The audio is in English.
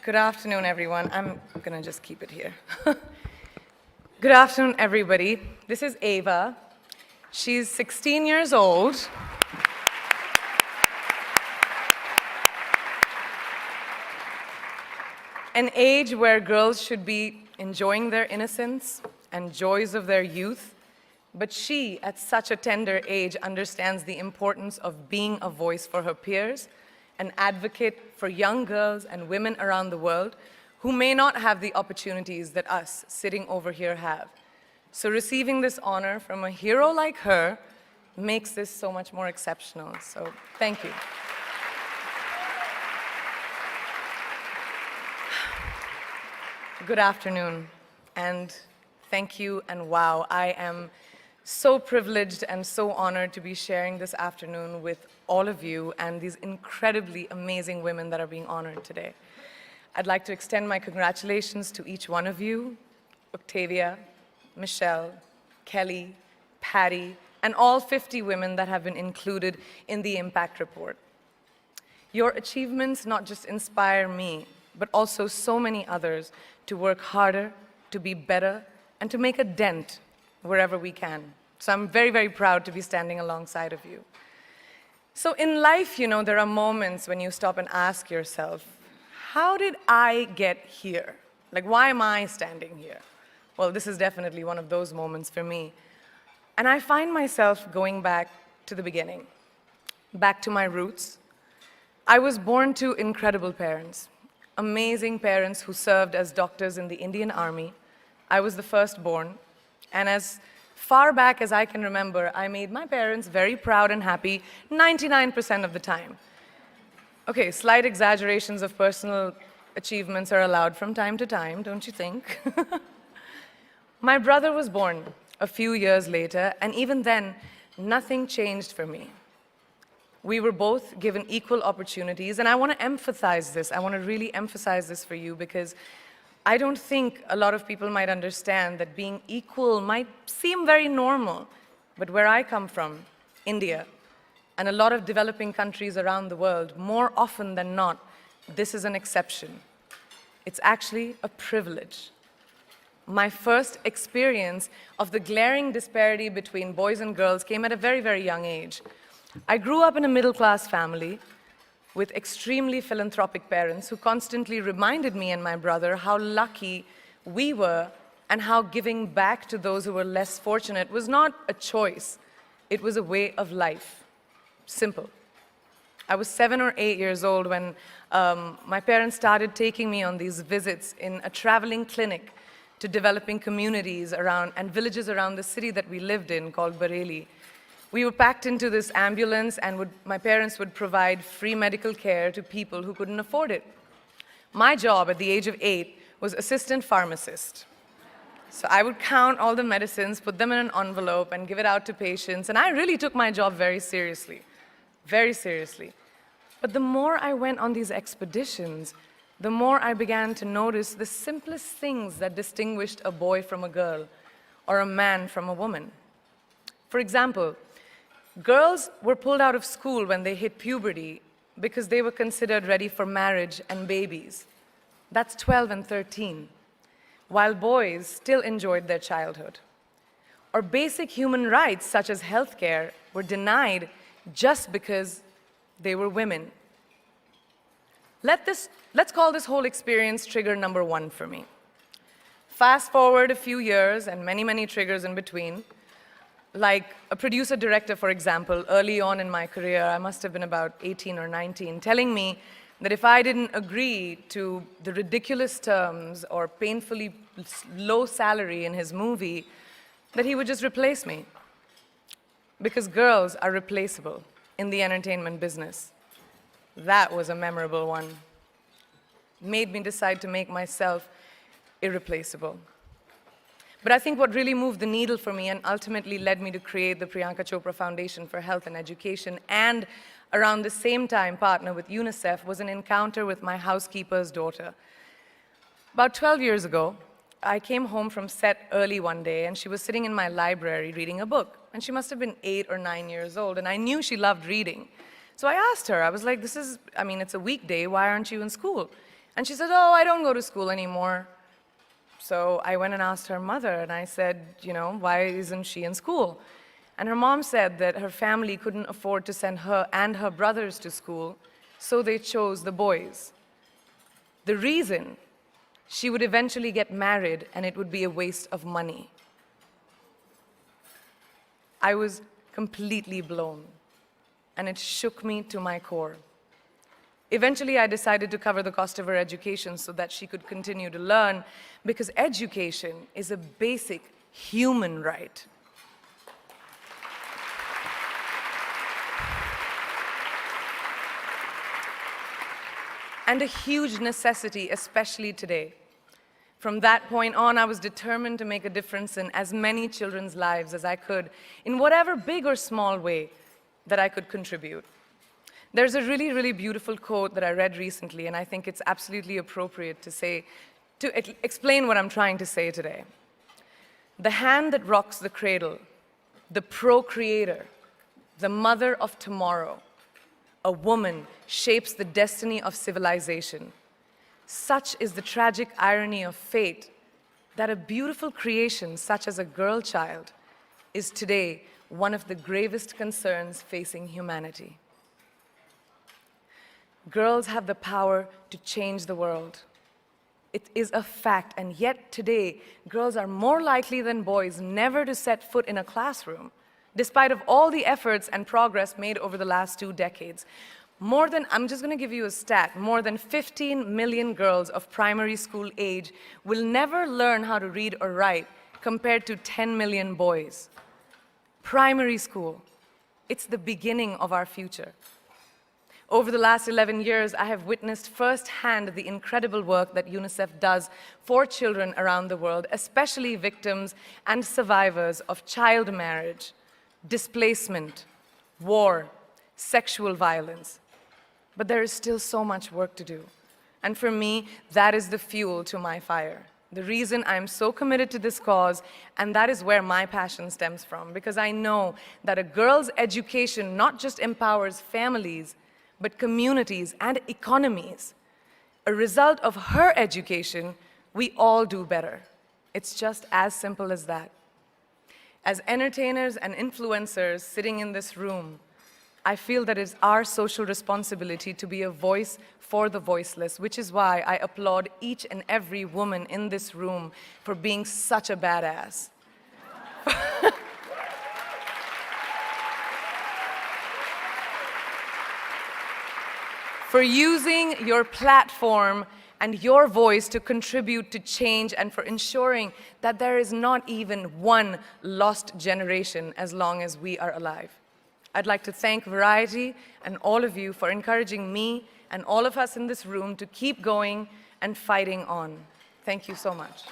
Good afternoon, everyone. I'm gonna just keep it here. Good afternoon, everybody. This is Ava. She's 16 years old. An age where girls should be enjoying their innocence and joys of their youth. But she, at such a tender age, understands the importance of being a voice for her peers, an advocate for young girls and women around the world who may not have the opportunities that us sitting over here have. So receiving this honor from a hero like her makes this so much more exceptional. So thank you. Good afternoon, and thank you, and wow, I am so privileged and so honored to be sharing this afternoon with all of you and these incredibly amazing women that are being honored today. I'd like to extend my congratulations to each one of you, Octavia, Michelle, Kelly, Patty, and all 50 women that have been included in the Impact Report. Your achievements not just inspire me, but also so many others to work harder, to be better, and to make a dent wherever we can. So I'm very, very proud to be standing alongside of you. So in life, you know, there are moments when you stop and ask yourself, how did I get here? Like, why am I standing here? Well, this is definitely one of those moments for me. And I find myself going back to the beginning, back to my roots. I was born to incredible parents, amazing parents who served as doctors in the Indian Army. I was the firstborn, and as far back as I can remember, I made my parents very proud and happy 99% of the time. Okay, slight exaggerations of personal achievements are allowed from time to time, don't you think? My brother was born a few years later, and even then, nothing changed for me. We were both given equal opportunities, and I want to emphasize this. I want to really emphasize this for you because I don't think a lot of people might understand that being equal might seem very normal, but where I come from, India, and a lot of developing countries around the world, more often than not, this is an exception. It's actually a privilege. My first experience of the glaring disparity between boys and girls came at a very, very young age. I grew up in a middle-class family with extremely philanthropic parents who constantly reminded me and my brother how lucky we were and how giving back to those who were less fortunate was not a choice, it was a way of life. Simple. I was 7 or 8 years old when my parents started taking me on these visits in a traveling clinic to developing communities around and villages around the city that we lived in called Bareilly. We were packed into this ambulance, and my parents would provide free medical care to people who couldn't afford it. My job at the age of 8 was assistant pharmacist. So I would count all the medicines, put them in an envelope, and give it out to patients, and I really took my job very seriously, very seriously. But the more I went on these expeditions, the more I began to notice the simplest things that distinguished a boy from a girl, or a man from a woman. For example, girls were pulled out of school when they hit puberty because they were considered ready for marriage and babies. That's 12 and 13, while boys still enjoyed their childhood. Or basic human rights, such as healthcare, were denied just because they were women. Let's call this whole experience trigger number 1 for me. Fast forward a few years and many, many triggers in between. Like a producer-director, for example, early on in my career, I must have been about 18 or 19, telling me that if I didn't agree to the ridiculous terms or painfully low salary in his movie, that he would just replace me. Because girls are replaceable in the entertainment business. That was a memorable one. Made me decide to make myself irreplaceable. But I think what really moved the needle for me and ultimately led me to create the Priyanka Chopra Foundation for Health and Education, and around the same time partner with UNICEF, was an encounter with my housekeeper's daughter. About 12 years ago, I came home from set early one day, and she was sitting in my library reading a book. And she must have been 8 or 9 years old, and I knew she loved reading. So I asked her, I was like, it's a weekday, why aren't you in school? And she said, oh, I don't go to school anymore. So I went and asked her mother, and I said, why isn't she in school? And her mom said that her family couldn't afford to send her and her brothers to school, so they chose the boys. The reason, she would eventually get married and it would be a waste of money. I was completely blown, and it shook me to my core. Eventually, I decided to cover the cost of her education so that she could continue to learn, because education is a basic human right. And a huge necessity, especially today. From that point on, I was determined to make a difference in as many children's lives as I could, in whatever big or small way that I could contribute. There's a really, really beautiful quote that I read recently, and I think it's absolutely appropriate to explain what I'm trying to say today. The hand that rocks the cradle, the procreator, the mother of tomorrow, a woman shapes the destiny of civilization. Such is the tragic irony of fate that a beautiful creation such as a girl child is today one of the gravest concerns facing humanity. Girls have the power to change the world. It is a fact, and yet today, girls are more likely than boys never to set foot in a classroom, despite of all the efforts and progress made over the last 2 decades. I'm just going to give you a stat, more than 15 million girls of primary school age will never learn how to read or write, compared to 10 million boys. Primary school, it's the beginning of our future. Over the last 11 years, I have witnessed firsthand the incredible work that UNICEF does for children around the world, especially victims and survivors of child marriage, displacement, war, sexual violence. But there is still so much work to do. And for me, that is the fuel to my fire. The reason I'm so committed to this cause, and that is where my passion stems from, because I know that a girl's education not just empowers families, but communities and economies. A result of her education, we all do better. It's just as simple as that. As entertainers and influencers sitting in this room, I feel that it's our social responsibility to be a voice for the voiceless, which is why I applaud each and every woman in this room for being such a badass. For using your platform and your voice to contribute to change, and for ensuring that there is not even one lost generation as long as we are alive. I'd like to thank Variety and all of you for encouraging me and all of us in this room to keep going and fighting on. Thank you so much.